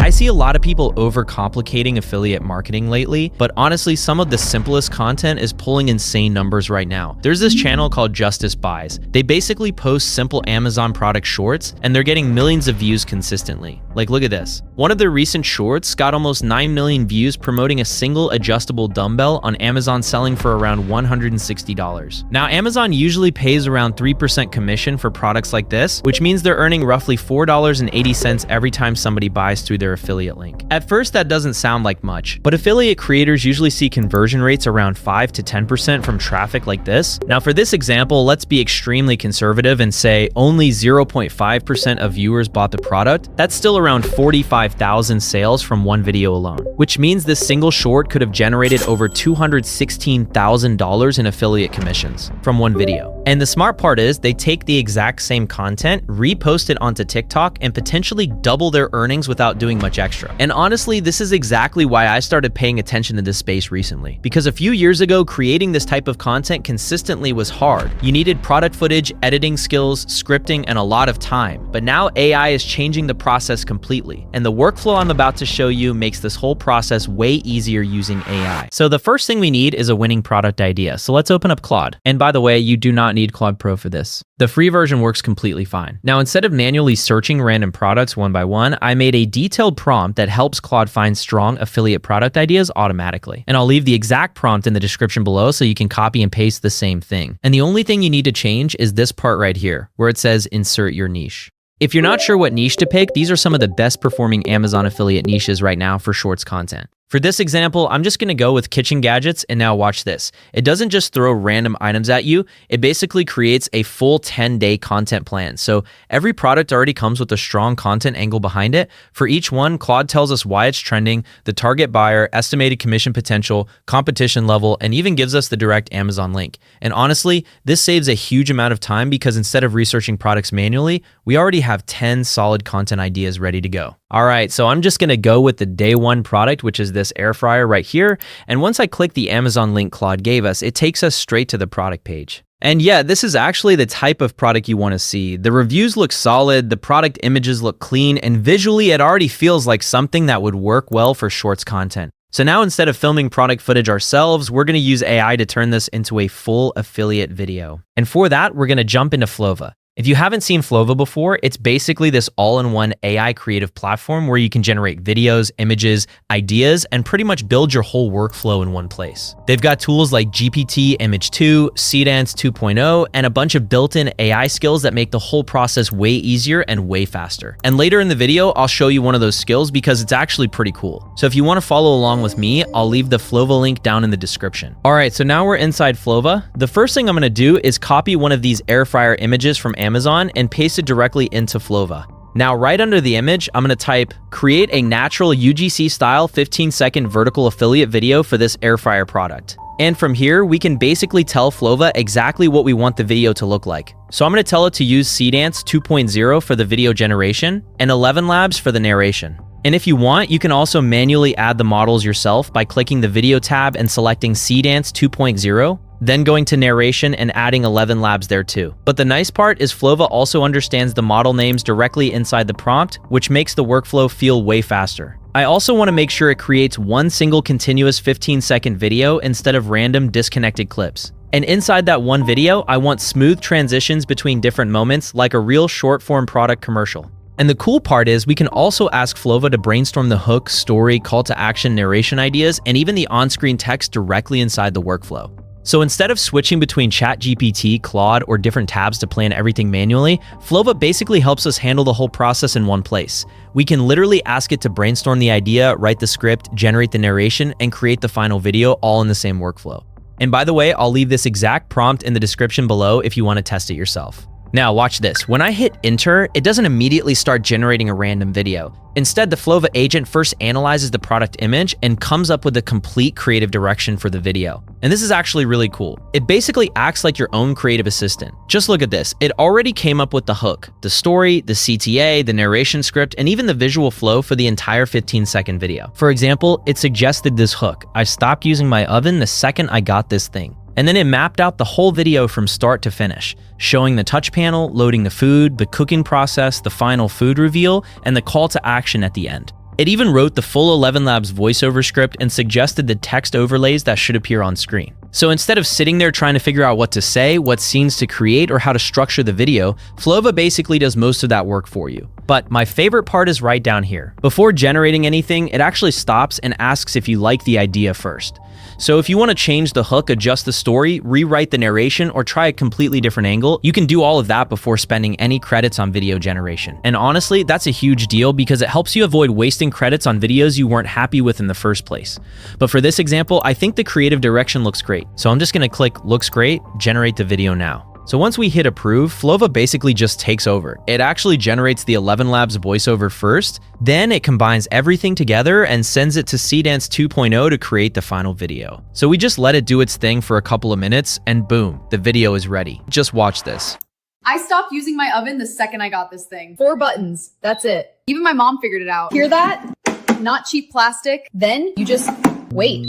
I see a lot of people overcomplicating affiliate marketing lately, but honestly, some of the simplest content is pulling insane numbers right now. There's this channel called Justice Buys. They basically post simple Amazon product shorts, and they're getting millions of views consistently. Like, look at this. One of their recent shorts got almost 9 million views promoting a single adjustable dumbbell on Amazon selling for around $160. Now, Amazon usually pays around 3% commission for products like this, which means they're earning roughly $4.80 every time somebody buys through their affiliate link. At first, that doesn't sound like much, but affiliate creators usually see conversion rates around 5 to 10% from traffic like this. Now, for this example, let's be extremely conservative and say only 0.5% of viewers bought the product. That's still around 45,000 sales from one video alone, which means this single short could have generated over $216,000 in affiliate commissions from one video. And the smart part is they take the exact same content, repost it onto TikTok, and potentially double their earnings without doing much extra. And honestly, this is exactly why I started paying attention to this space recently. Because a few years ago, creating this type of content consistently was hard. You needed product footage, editing skills, scripting, and a lot of time. But now AI is changing the process completely. And the workflow I'm about to show you makes this whole process way easier using AI. So the first thing we need is a winning product idea. So let's open up Claude. And by the way, you do not need Claude Pro for this. The free version works completely fine. Now, instead of manually searching random products one by one, I made a detailed prompt that helps Claude find strong affiliate product ideas automatically. And I'll leave the exact prompt in the description below so you can copy and paste the same thing. And the only thing you need to change is this part right here, where it says insert your niche. If you're not sure what niche to pick, these are some of the best performing Amazon affiliate niches right now for shorts content. For this example, I'm just gonna go with kitchen gadgets, and now watch this. It doesn't just throw random items at you, it basically creates a full 10-day content plan. So every product already comes with a strong content angle behind it. For each one, Claude tells us why it's trending, the target buyer, estimated commission potential, competition level, and even gives us the direct Amazon link. And honestly, this saves a huge amount of time because instead of researching products manually, we already have 10 solid content ideas ready to go. All right, so I'm just gonna go with the day one product, which is this air fryer right here. And once I click the Amazon link Claude gave us, it takes us straight to the product page. And yeah, this is actually the type of product you want to see. The reviews look solid, the product images look clean, and visually it already feels like something that would work well for shorts content. So now instead of filming product footage ourselves, we're going to use AI to turn this into a full affiliate video. And for that, we're going to jump into Flova. If you haven't seen Flova before, it's basically this all-in-one AI creative platform where you can generate videos, images, ideas, and pretty much build your whole workflow in one place. They've got tools like GPT, Image 2, Seedance 2.0, and a bunch of built-in AI skills that make the whole process way easier and way faster. And later in the video, I'll show you one of those skills because it's actually pretty cool. So if you want to follow along with me, I'll leave the Flova link down in the description. All right, so now we're inside Flova. The first thing I'm going to do is copy one of these air fryer images from Amazon and paste it directly into Flova. Now, right under the image, I'm going to type, create a natural UGC style 15-second vertical affiliate video for this air fryer product. And from here, we can basically tell Flova exactly what we want the video to look like. So I'm going to tell it to use Seedance 2.0 for the video generation and 11 Labs for the narration. And if you want, you can also manually add the models yourself by clicking the video tab and selecting Seedance 2.0, then going to narration and adding 11 Labs there too. But the nice part is Flova also understands the model names directly inside the prompt, which makes the workflow feel way faster. I also want to make sure it creates one single continuous 15-second video instead of random disconnected clips. And inside that one video, I want smooth transitions between different moments like a real short-form product commercial. And the cool part is we can also ask Flova to brainstorm the hook, story, call to action, narration ideas, and even the on-screen text directly inside the workflow. So instead of switching between ChatGPT, Claude, or different tabs to plan everything manually, Flova basically helps us handle the whole process in one place. We can literally ask it to brainstorm the idea, write the script, generate the narration, and create the final video all in the same workflow. And by the way, I'll leave this exact prompt in the description below if you want to test it yourself. Now watch this. When I hit enter, it doesn't immediately start generating a random video. Instead, the Flova agent first analyzes the product image and comes up with a complete creative direction for the video. And this is actually really cool. It basically acts like your own creative assistant. Just look at this. It already came up with the hook, the story, the CTA, the narration script, and even the visual flow for the entire 15-second video. For example, it suggested this hook. I stopped using my oven the second I got this thing. And then it mapped out the whole video from start to finish, showing the touch panel, loading the food, the cooking process, the final food reveal, and the call to action at the end. It even wrote the full 11 Labs voiceover script and suggested the text overlays that should appear on screen. So instead of sitting there trying to figure out what to say, what scenes to create, or how to structure the video, Flova basically does most of that work for you. But my favorite part is right down here. Before generating anything, it actually stops and asks if you like the idea first. So if you want to change the hook, adjust the story, rewrite the narration, or try a completely different angle, you can do all of that before spending any credits on video generation. And honestly, that's a huge deal because it helps you avoid wasting credits on videos you weren't happy with in the first place. But for this example, I think the creative direction looks great. So I'm just going to click looks great, generate the video now. So once we hit approve, Flova basically just takes over. It actually generates the 11 Labs voiceover first, then it combines everything together and sends it to Seedance 2.0 to create the final video. So we just let it do its thing for a couple of minutes and boom, the video is ready. Just watch this. I stopped using my oven the second I got this thing. 4 buttons, that's it. Even my mom figured it out. Hear that? Not cheap plastic. Then you just wait.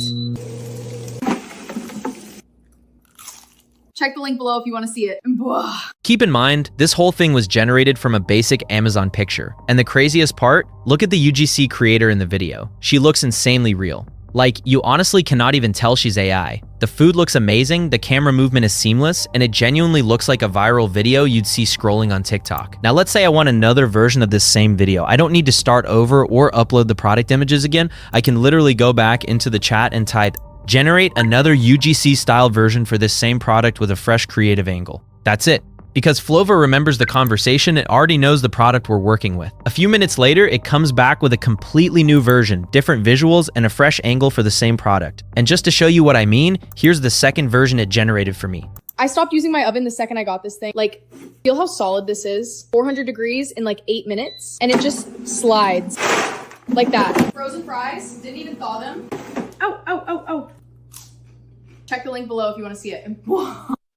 Check the link below if you want to see it. Keep in mind, this whole thing was generated from a basic Amazon picture. And the craziest part, look at the UGC creator in the video. She looks insanely real. Like, you honestly cannot even tell she's AI. The food looks amazing, the camera movement is seamless, and it genuinely looks like a viral video you'd see scrolling on TikTok. Now let's say I want another version of this same video. I don't need to start over or upload the product images again. I can literally go back into the chat and type, generate another UGC style version for this same product with a fresh creative angle. That's it. Because Flova remembers the conversation, it already knows the product we're working with. A few minutes later, it comes back with a completely new version, different visuals, and a fresh angle for the same product. And just to show you what I mean, here's the second version it generated for me. I stopped using my oven the second I got this thing. Like, feel how solid this is? 400 degrees in like 8 minutes, and it just slides like that. Frozen fries, didn't even thaw them. Ow, ow, ow, ow. Check the link below if you want to see it.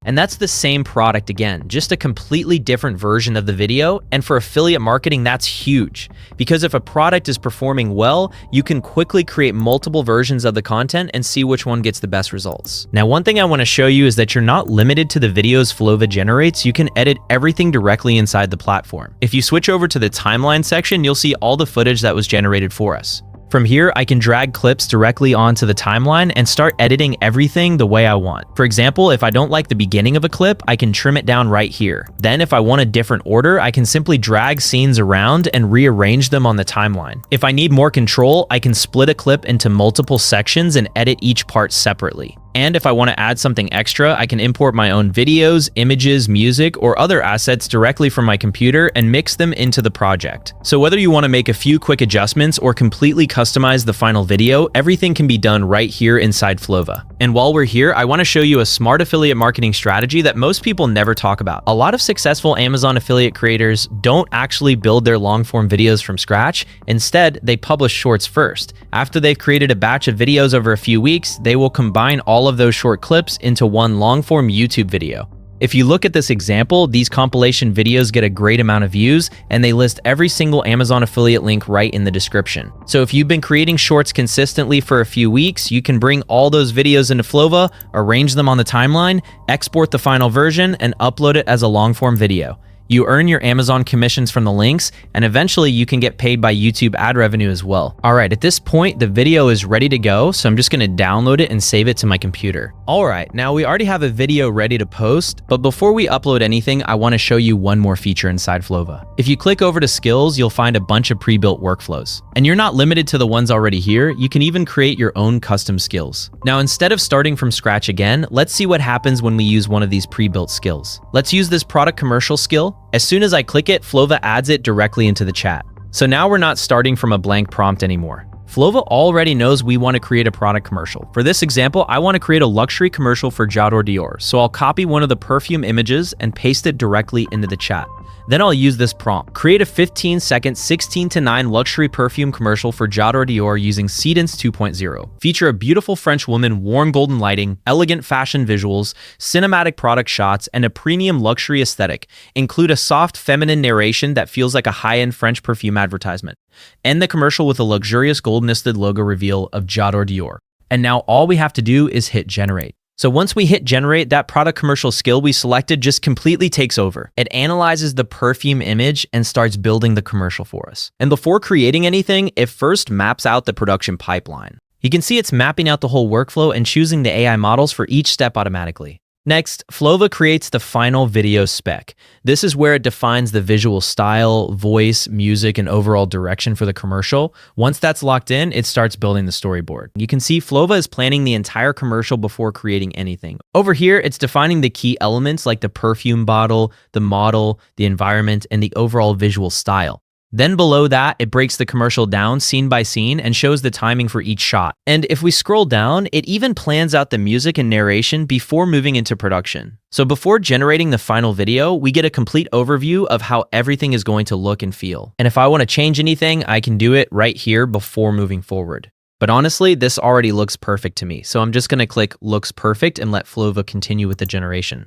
And that's the same product again, just a completely different version of the video. And for affiliate marketing, that's huge. Because if a product is performing well, you can quickly create multiple versions of the content and see which one gets the best results. Now, one thing I want to show you is that you're not limited to the videos Flova generates. You can edit everything directly inside the platform. If you switch over to the timeline section, you'll see all the footage that was generated for us. From here, I can drag clips directly onto the timeline and start editing everything the way I want. For example, if I don't like the beginning of a clip, I can trim it down right here. Then if I want a different order, I can simply drag scenes around and rearrange them on the timeline. If I need more control, I can split a clip into multiple sections and edit each part separately. And if I want to add something extra, I can import my own videos, images, music, or other assets directly from my computer and mix them into the project. So whether you want to make a few quick adjustments or completely customize the final video, everything can be done right here inside Flova. And while we're here, I want to show you a smart affiliate marketing strategy that most people never talk about. A lot of successful Amazon affiliate creators don't actually build their long-form videos from scratch. Instead, they publish shorts first. After they've created a batch of videos over a few weeks, they will combine all of those short clips into one long-form YouTube video. If you look at this example, these compilation videos get a great amount of views and they list every single Amazon affiliate link right in the description. So if you've been creating shorts consistently for a few weeks, you can bring all those videos into Flova, arrange them on the timeline, export the final version, and upload it as a long-form video. You earn your Amazon commissions from the links, and eventually you can get paid by YouTube ad revenue as well. All right, at this point, the video is ready to go, so I'm just gonna download it and save it to my computer. All right, now we already have a video ready to post, but before we upload anything, I wanna show you one more feature inside Flova. If you click over to skills, you'll find a bunch of pre-built workflows. And you're not limited to the ones already here, you can even create your own custom skills. Now, instead of starting from scratch again, let's see what happens when we use one of these pre-built skills. Let's use this product commercial skill. As soon as I click it, Flova adds it directly into the chat. So now we're not starting from a blank prompt anymore. Flova already knows we want to create a product commercial. For this example, I want to create a luxury commercial for J'adore Dior. So I'll copy one of the perfume images and paste it directly into the chat. Then I'll use this prompt. Create a 15-second 16:9 luxury perfume commercial for J'adore Dior using Seedance 2.0. Feature a beautiful French woman, warm golden lighting, elegant fashion visuals, cinematic product shots, and a premium luxury aesthetic. Include a soft feminine narration that feels like a high-end French perfume advertisement. End the commercial with a luxurious gold-nested logo reveal of J'adore Dior. And now all we have to do is hit generate. So once we hit generate, that product commercial skill we selected just completely takes over. It analyzes the perfume image and starts building the commercial for us. And before creating anything, it first maps out the production pipeline. You can see it's mapping out the whole workflow and choosing the AI models for each step automatically. Next, Flova creates the final video spec. This is where it defines the visual style, voice, music, and overall direction for the commercial. Once that's locked in, it starts building the storyboard. You can see Flova is planning the entire commercial before creating anything. Over here, it's defining the key elements like the perfume bottle, the model, the environment, and the overall visual style. Then below that, it breaks the commercial down scene by scene and shows the timing for each shot. And if we scroll down, it even plans out the music and narration before moving into production. So before generating the final video, we get a complete overview of how everything is going to look and feel. And if I want to change anything, I can do it right here before moving forward. But honestly, this already looks perfect to me. So I'm just going to click looks perfect and let Flova continue with the generation.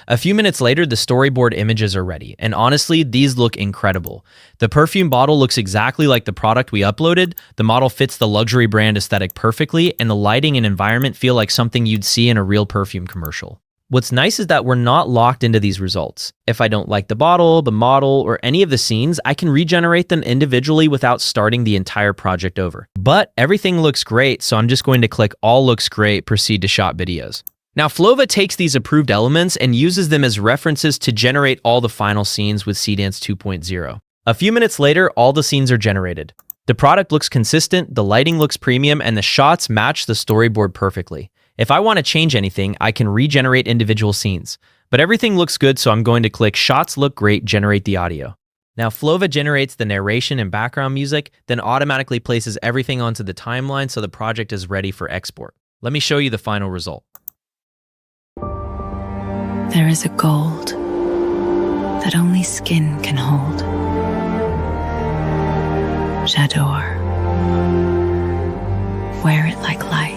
A few minutes later, the storyboard images are ready, and honestly, these look incredible. The perfume bottle looks exactly like the product we uploaded, the model fits the luxury brand aesthetic perfectly, and the lighting and environment feel like something you'd see in a real perfume commercial. What's nice is that we're not locked into these results. If I don't like the bottle, the model, or any of the scenes, I can regenerate them individually without starting the entire project over. But everything looks great, so I'm just going to click all looks great, proceed to shot videos. Now, Flova takes these approved elements and uses them as references to generate all the final scenes with Seedance 2.0. A few minutes later, all the scenes are generated. The product looks consistent, the lighting looks premium, and the shots match the storyboard perfectly. If I want to change anything, I can regenerate individual scenes. But everything looks good, so I'm going to click Shots Look Great, Generate the Audio. Now, Flova generates the narration and background music, then automatically places everything onto the timeline so the project is ready for export. Let me show you the final result. There is a gold that only skin can hold. J'adore. Wear it like light.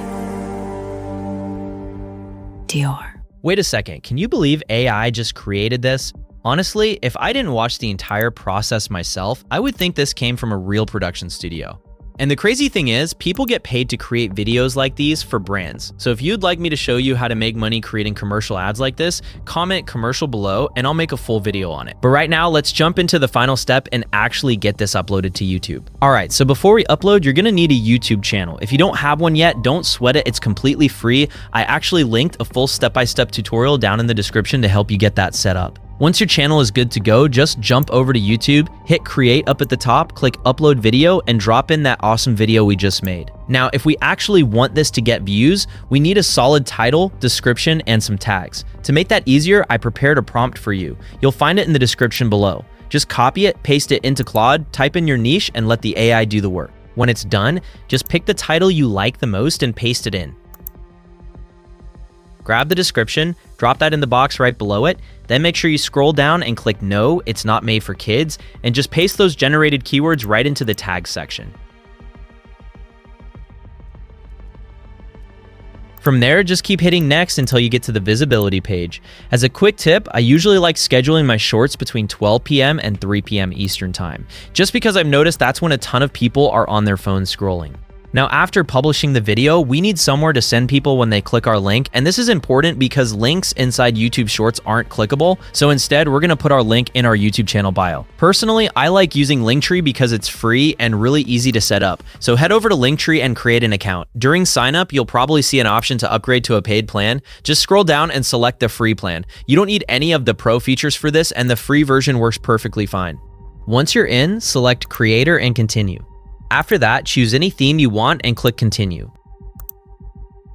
Dior. Wait a second, can you believe AI just created this? Honestly, if I didn't watch the entire process myself, I would think this came from a real production studio. And the crazy thing is, people get paid to create videos like these for brands. So if you'd like me to show you how to make money creating commercial ads like this, comment commercial below and I'll make a full video on it. But right now, let's jump into the final step and actually get this uploaded to YouTube. All right, so before we upload, you're gonna need a YouTube channel. If you don't have one yet, don't sweat it, it's completely free. I actually linked a full step-by-step tutorial down in the description to help you get that set up. Once your channel is good to go, just jump over to YouTube, hit create up at the top, click upload video, and drop in that awesome video we just made. Now, if we actually want this to get views, we need a solid title, description, and some tags. To make that easier, I prepared a prompt for you. You'll find it in the description below. Just copy it, paste it into Claude, type in your niche, and let the AI do the work. When it's done, just pick the title you like the most and paste it in. Grab the description, drop that in the box right below it, then make sure you scroll down and click no, it's not made for kids, and just paste those generated keywords right into the tag section. From there, just keep hitting next until you get to the visibility page. As a quick tip, I usually like scheduling my shorts between 12 p.m. and 3 p.m. Eastern time, just because I've noticed that's when a ton of people are on their phones scrolling. Now, after publishing the video, we need somewhere to send people when they click our link, and this is important because links inside YouTube Shorts aren't clickable, so instead, we're gonna put our link in our YouTube channel bio. Personally, I like using Linktree because it's free and really easy to set up, so head over to Linktree and create an account. During signup, you'll probably see an option to upgrade to a paid plan. Just scroll down and select the free plan. You don't need any of the pro features for this, and the free version works perfectly fine. Once you're in, select Creator and Continue. After that, choose any theme you want and click Continue.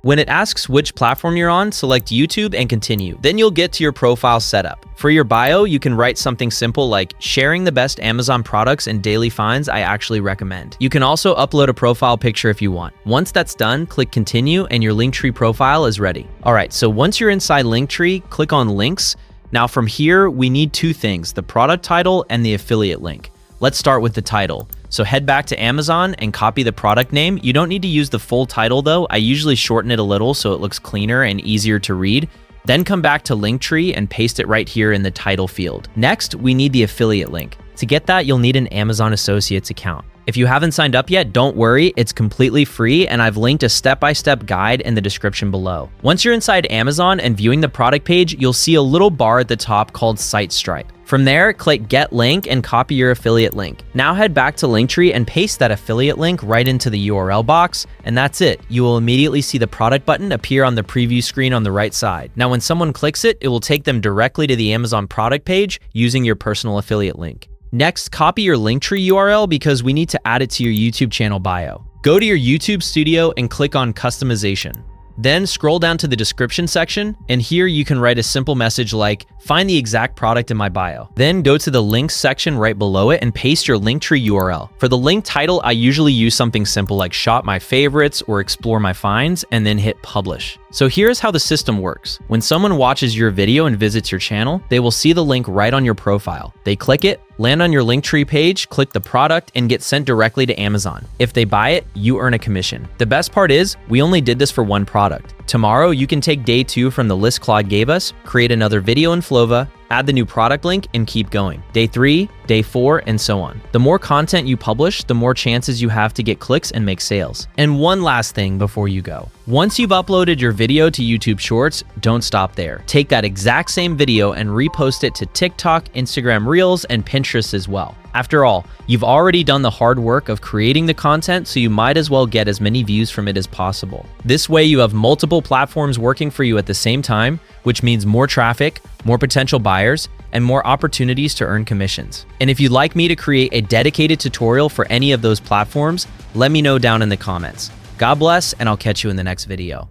When it asks which platform you're on, select YouTube and Continue. Then you'll get to your profile setup. For your bio, you can write something simple like sharing the best Amazon products and daily finds I actually recommend. You can also upload a profile picture if you want. Once that's done, click Continue and your Linktree profile is ready. All right, so once you're inside Linktree, click on Links. Now from here, we need two things, the product title and the affiliate link. Let's start with the title. So head back to Amazon and copy the product name. You don't need to use the full title though. I usually shorten it a little so it looks cleaner and easier to read. Then come back to Linktree and paste it right here in the title field. Next, we need the affiliate link. To get that, you'll need an Amazon Associates account. If you haven't signed up yet, don't worry, it's completely free, and I've linked a step-by-step guide in the description below. Once you're inside Amazon and viewing the product page, you'll see a little bar at the top called Site Stripe. From there, click Get Link and copy your affiliate link. Now head back to Linktree and paste that affiliate link right into the URL box, and that's it. You will immediately see the product button appear on the preview screen on the right side. Now when someone clicks it, it will take them directly to the Amazon product page using your personal affiliate link. Next, copy your Linktree URL because we need to add it to your YouTube channel bio. Go to your YouTube studio and click on Customization. Then scroll down to the description section, and here you can write a simple message like, find the exact product in my bio. Then go to the links section right below it and paste your Linktree URL. For the link title, I usually use something simple like shop my favorites or explore my finds, and then hit publish. So here's how the system works. When someone watches your video and visits your channel, they will see the link right on your profile. They click it, land on your Linktree page, click the product, and get sent directly to Amazon. If they buy it, you earn a commission. The best part is, we only did this for one product. Tomorrow, you can take day 2 from the list Claude gave us, create another video in Flova, add the new product link, and keep going. Day 3, day 4, and so on. The more content you publish, the more chances you have to get clicks and make sales. And one last thing before you go. Once you've uploaded your video to YouTube Shorts, don't stop there. Take that exact same video and repost it to TikTok, Instagram Reels, and Pinterest as well. After all, you've already done the hard work of creating the content, so you might as well get as many views from it as possible. This way, you have multiple platforms working for you at the same time, which means more traffic, more potential buyers, and more opportunities to earn commissions. And if you'd like me to create a dedicated tutorial for any of those platforms, let me know down in the comments. God bless, and I'll catch you in the next video.